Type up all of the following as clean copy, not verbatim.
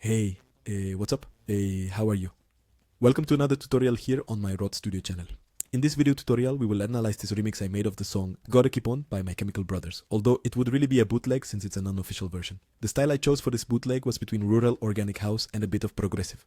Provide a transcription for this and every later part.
Hey, what's up? How are you? Welcome to another tutorial here on my Rod Studio channel. In this video tutorial, we will analyze this remix I made of the song Gotta Keep On by My Chemical Brothers, although it would really be a bootleg since it's an unofficial version. The style I chose for this bootleg was between rural organic house and a bit of progressive.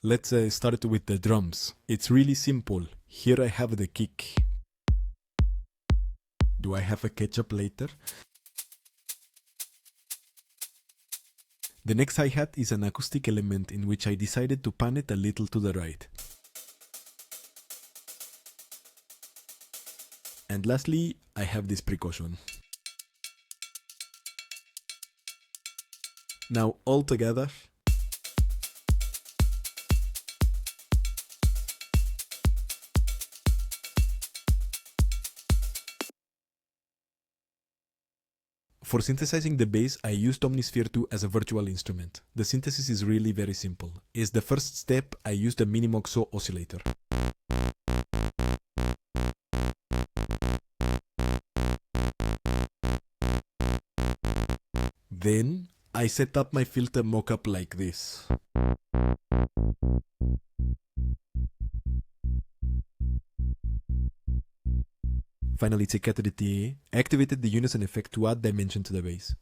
Let's start with the drums. It's really simple. Here I have the kick. Do I have a catch-up later? The next hi-hat is an acoustic element in which I decided to pan it a little to the right. And lastly, I have this percussion. Now all together. For synthesizing the bass, I used Omnisphere 2 as a virtual instrument. The synthesis is really very simple. As the first step, I used a Minimoxo oscillator. Then, I set up my filter mockup like this. Finally, checked the TA, activated the unison effect to add dimension to the bass.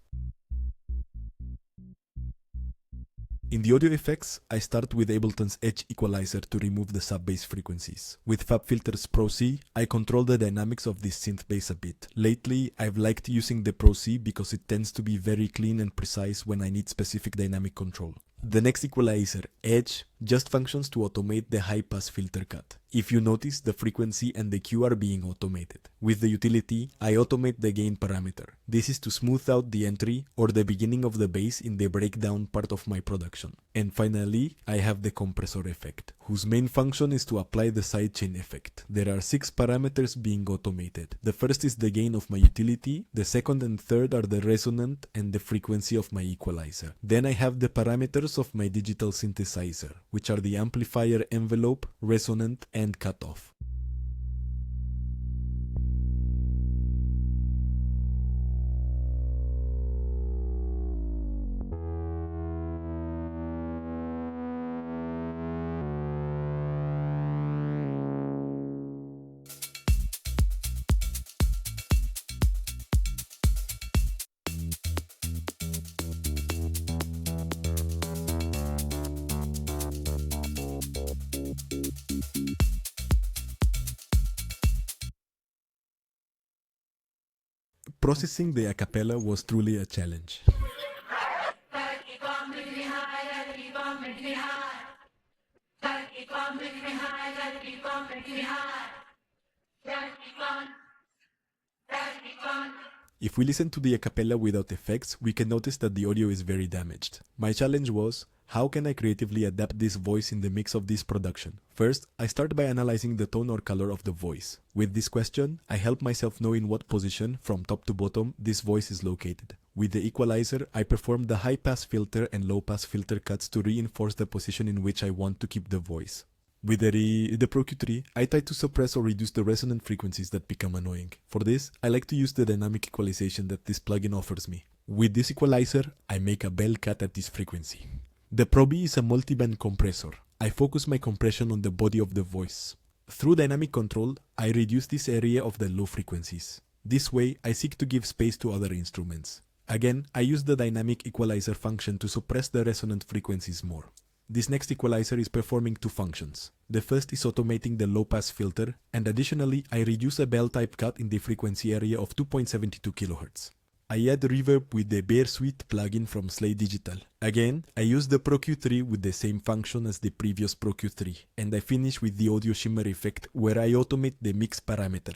In the audio effects, I start with Ableton's Edge Equalizer to remove the sub-bass frequencies. With FabFilter's Pro C, I control the dynamics of this synth bass a bit. Lately, I've liked using the Pro C because it tends to be very clean and precise when I need specific dynamic control. The next equalizer, Edge, just functions to automate the high-pass filter cut. If you notice, the frequency and the Q are being automated. With the utility, I automate the gain parameter. This is to smooth out the entry or the beginning of the bass in the breakdown part of my production. And finally, I have the compressor effect, whose main function is to apply the sidechain effect. There are 6 parameters being automated. The first is the gain of my utility, the second and third are the resonant and the frequency of my equalizer. Then I have the parameters of my digital synthesizer, which are the amplifier envelope, resonant, and cutoff. Processing the acapella was truly a challenge. If we listen to the acapella without effects, we can notice that the audio is very damaged. My challenge was, how can I creatively adapt this voice in the mix of this production? First, I start by analyzing the tone or color of the voice. With this question, I help myself know in what position, from top to bottom, this voice is located. With the equalizer, I perform the high-pass filter and low-pass filter cuts to reinforce the position in which I want to keep the voice. With the Pro Q3, I try to suppress or reduce the resonant frequencies that become annoying. For this, I like to use the dynamic equalization that this plugin offers me. With this equalizer, I make a bell cut at this frequency. The Pro B is a multiband compressor. I focus my compression on the body of the voice. Through dynamic control, I reduce this area of the low frequencies. This way, I seek to give space to other instruments. Again, I use the dynamic equalizer function to suppress the resonant frequencies more. This next equalizer is performing 2 functions. The first is automating the low-pass filter, and additionally, I reduce a bell-type cut in the frequency area of 2.72 kHz. I add reverb with the Bear Suite plugin from Slay Digital. Again, I use the Pro Q3 with the same function as the previous Pro Q3, and I finish with the audio shimmer effect where I automate the mix parameter.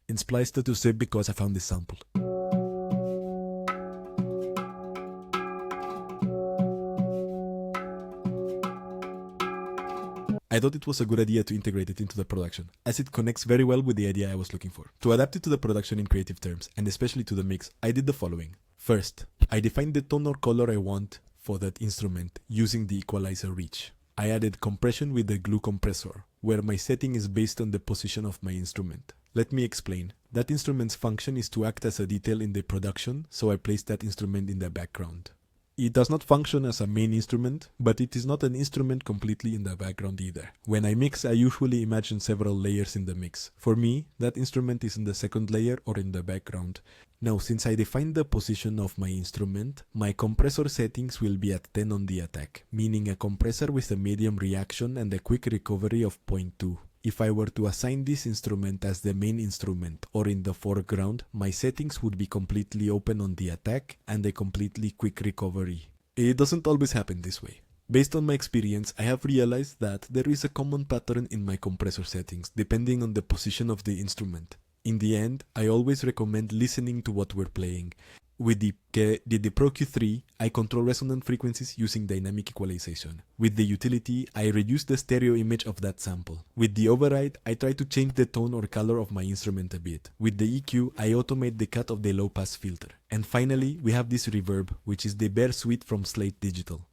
In spliced to save because I found this sample. I thought it was a good idea to integrate it into the production, as it connects very well with the idea I was looking for. To adapt it to the production in creative terms, and especially to the mix, I did the following. First, I defined the tone or color I want for that instrument using the equalizer reach. I added compression with the glue compressor, where my setting is based on the position of my instrument. Let me explain. That instrument's function is to act as a detail in the production, so I placed that instrument in the background. It does not function as a main instrument, but it is not an instrument completely in the background either. When I mix, I usually imagine several layers in the mix. For me, that instrument is in the second layer or in the background. Now, since I defined the position of my instrument, my compressor settings will be at 10 on the attack, meaning a compressor with a medium reaction and a quick recovery of 0.2. If I were to assign this instrument as the main instrument or in the foreground, my settings would be completely open on the attack and a completely quick recovery. It doesn't always happen this way. Based on my experience, I have realized that there is a common pattern in my compressor settings depending on the position of the instrument. In the end, I always recommend listening to what we're playing. With the Pro Q3, I control resonant frequencies using dynamic equalization. With the utility, I reduce the stereo image of that sample. With the override, I try to change the tone or color of my instrument a bit. With the EQ, I automate the cut of the low-pass filter. And finally, we have this reverb, which is the bare suite from Slate Digital.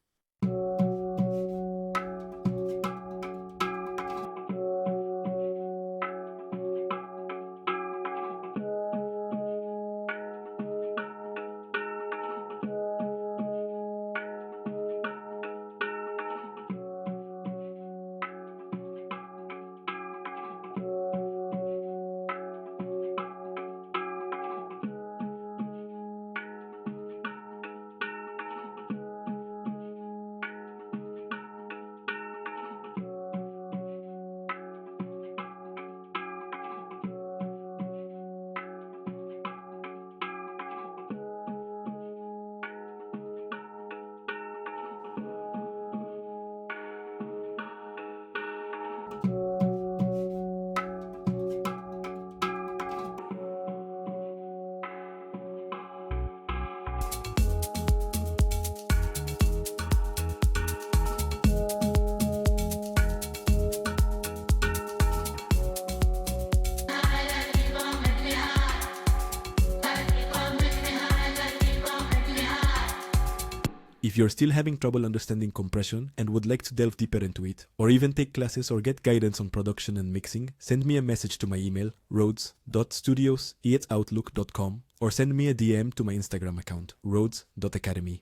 If you're still having trouble understanding compression and would like to delve deeper into it, or even take classes or get guidance on production and mixing, send me a message to my email, rhodes.studios@outlook.com, or send me a DM to my Instagram account, rhodes.academy.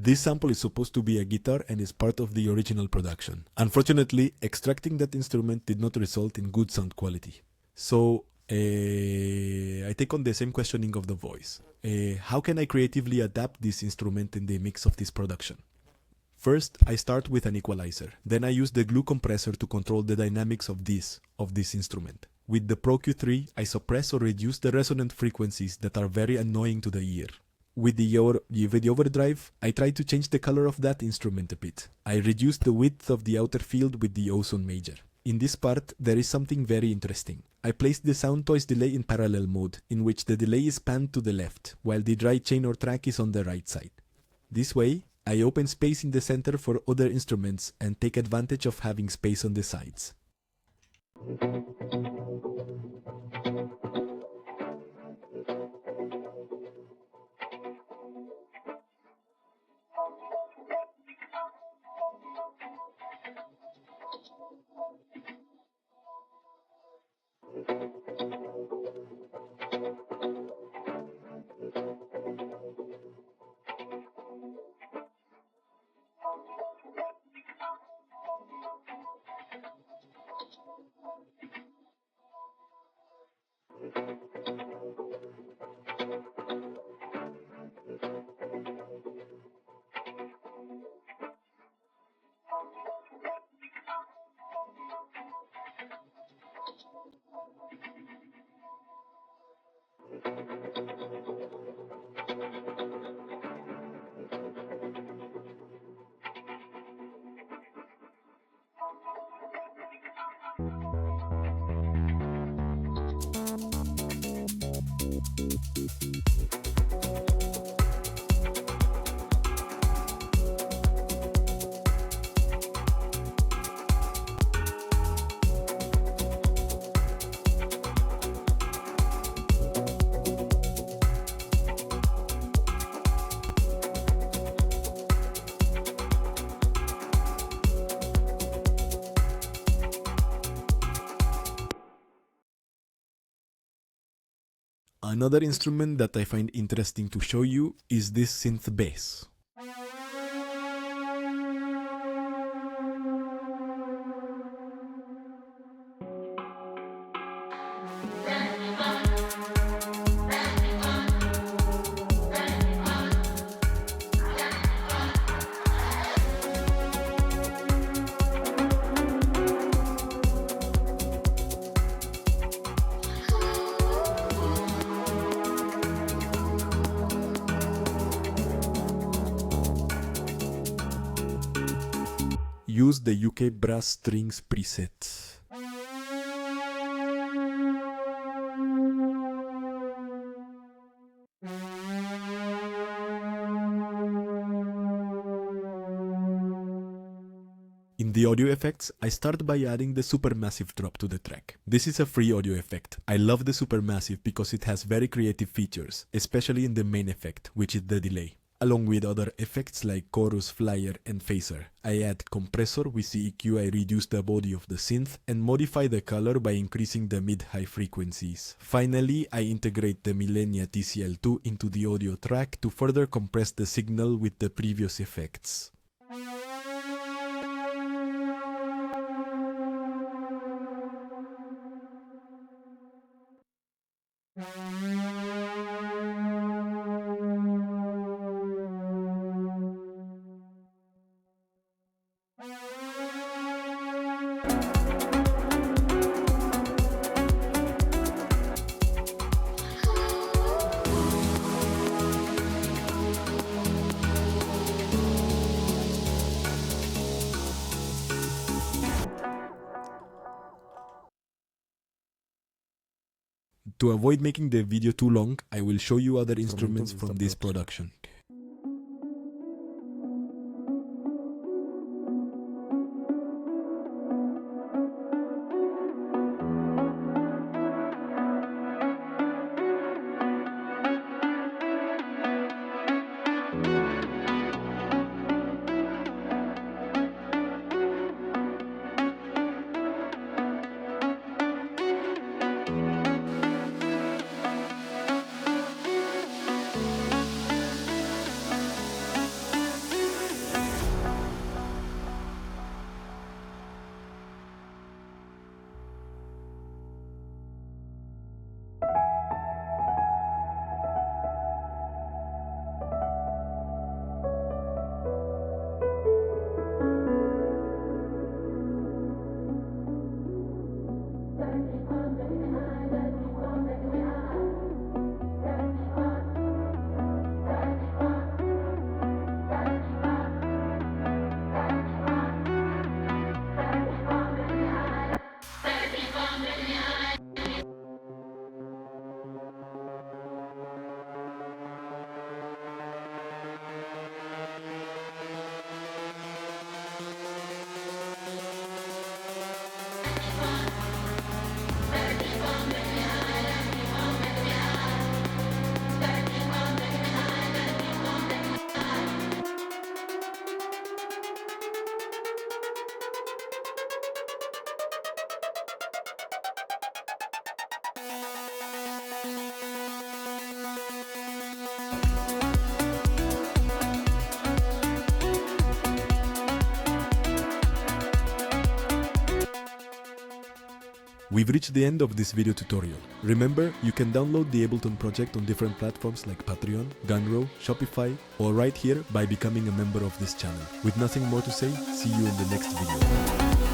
This sample is supposed to be a guitar and is part of the original production. Unfortunately, extracting that instrument did not result in good sound quality. So, I take on the same questioning of the voice. How can I creatively adapt this instrument in the mix of this production? First, I start with an equalizer. Then I use the glue compressor to control the dynamics of this instrument. With the Pro Q3, I suppress or reduce the resonant frequencies that are very annoying to the ear. With the overdrive, I try to change the color of that instrument a bit. I reduce the width of the outer field with the ozone major. In this part, there is something very interesting. I placed the sound toys delay in parallel mode, in which the delay is panned to the left, while the dry chain or track is on the right side. This way, I open space in the center for other instruments and take advantage of having space on the sides. Another instrument that I find interesting to show you is this synth bass. Use the UK brass strings preset. In the audio effects, I start by adding the supermassive drop to the track. This is a free audio effect. I love the supermassive because it has very creative features, especially in the main effect, which is the delay. Along with other effects like chorus, flyer, and phaser. I add compressor with the EQ. I reduce the body of the synth and modify the color by increasing the mid-high frequencies. Finally, I integrate the Millenia TCL2 into the audio track to further compress the signal with the previous effects. To avoid making the video too long, I will show you other instruments from this production. We've reached the end of this video tutorial. Remember, you can download the Ableton project on different platforms like Patreon, Gumroad, Shopify, or right here by becoming a member of this channel. With nothing more to say, see you in the next video.